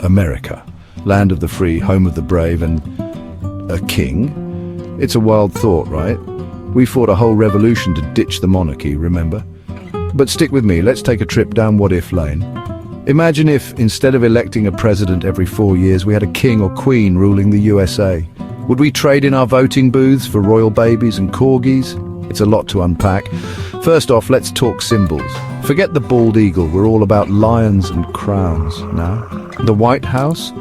America, land of the free, home of the brave, and a king? It's a wild thought, right? We fought a whole revolution to ditch the monarchy, remember? But stick with me, let's take a trip down what-if lane. Imagine if, instead of electing a president every 4 years, we had a king or queen ruling the USA. Would we trade in our voting booths for royal babies and corgis? It's a lot to unpack. First off, let's talk symbols. Forget the bald eagle, we're all about lions and crowns now. The White House?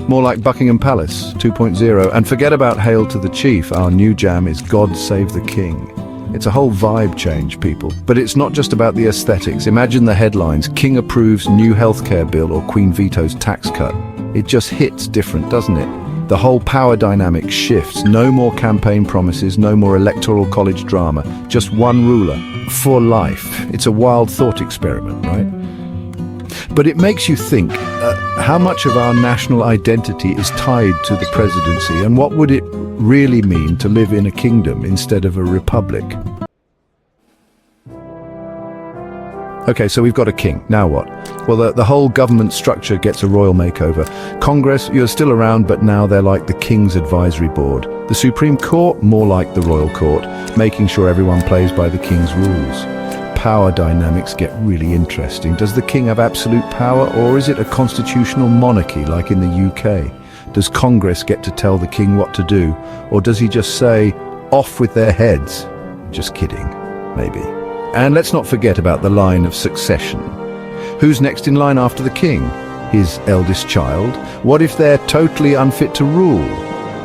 More like Buckingham Palace 2.0. And forget about Hail to the Chief, our new jam is God Save the King. It's a whole vibe change, people. But it's not just about the aesthetics. Imagine the headlines, King approves new healthcare bill or Queen vetoes tax cut. It just hits different, doesn't it? The whole power dynamic shifts. No more campaign promises, no more electoral college drama. Just one ruler for life. It's a wild thought experiment, right? But it makes you think, how much of our national identity is tied to the presidency, and what would it really mean to live in a kingdom instead of a republic? Okay, so we've got a king. Now what? Well, the whole government structure gets a royal makeover. Congress, you're still around, but now they're like the King's Advisory Board. The Supreme Court, more like the Royal Court, making sure everyone plays by the King's rules. Power dynamics get really interesting. Does the king have absolute power, or is it a constitutional monarchy like in the UK? Does Congress get to tell the king what to do, or does he just say, off with their heads? Just kidding, maybe. And let's not forget about the line of succession. Who's next in line after the king? His eldest child? What if they're totally unfit to rule?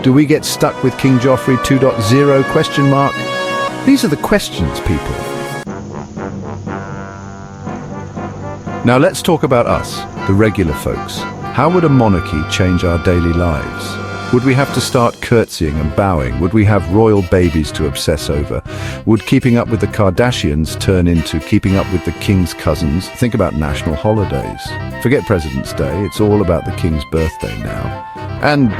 Do we get stuck with King Joffrey 2.0 question mark? These are the questions, people. Now let's talk about us, the regular folks. How would a monarchy change our daily lives? Would we have to start curtsying and bowing? Would we have royal babies to obsess over? Would keeping up with the Kardashians turn into keeping up with the king's cousins? Think about national holidays. Forget President's Day, it's all about the king's birthday now. And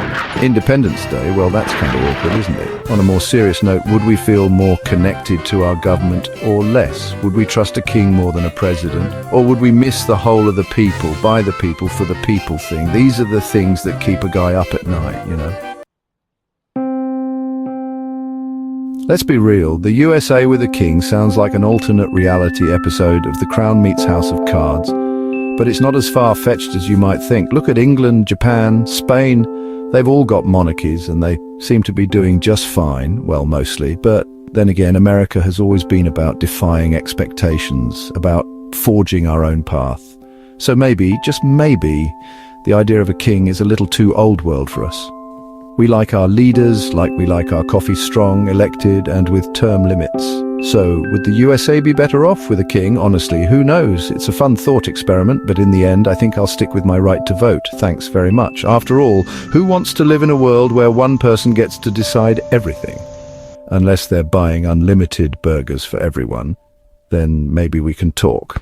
Independence Day, well, that's kind of awkward, isn't it? On a more serious note, would we feel more connected to our government or less? Would we trust a king more than a president? Or would we miss the whole of the people, by the people, for the people thing? These are the things that keep a guy up at night, you know? Let's be real, the USA with a king sounds like an alternate reality episode of The Crown Meets House of Cards. But it's not as far-fetched as you might think. Look at England, Japan, Spain. They've all got monarchies and they seem to be doing just fine, well, mostly. But then again, America has always been about defying expectations, about forging our own path. So maybe, just maybe, the idea of a king is a little too old world for us. We like our leaders, like we like our coffee strong, elected, and with term limits. So, would the USA be better off with a king? Honestly, who knows? It's a fun thought experiment, but in the end, I think I'll stick with my right to vote. Thanks very much. After all, who wants to live in a world where one person gets to decide everything? Unless they're buying unlimited burgers for everyone, then maybe we can talk.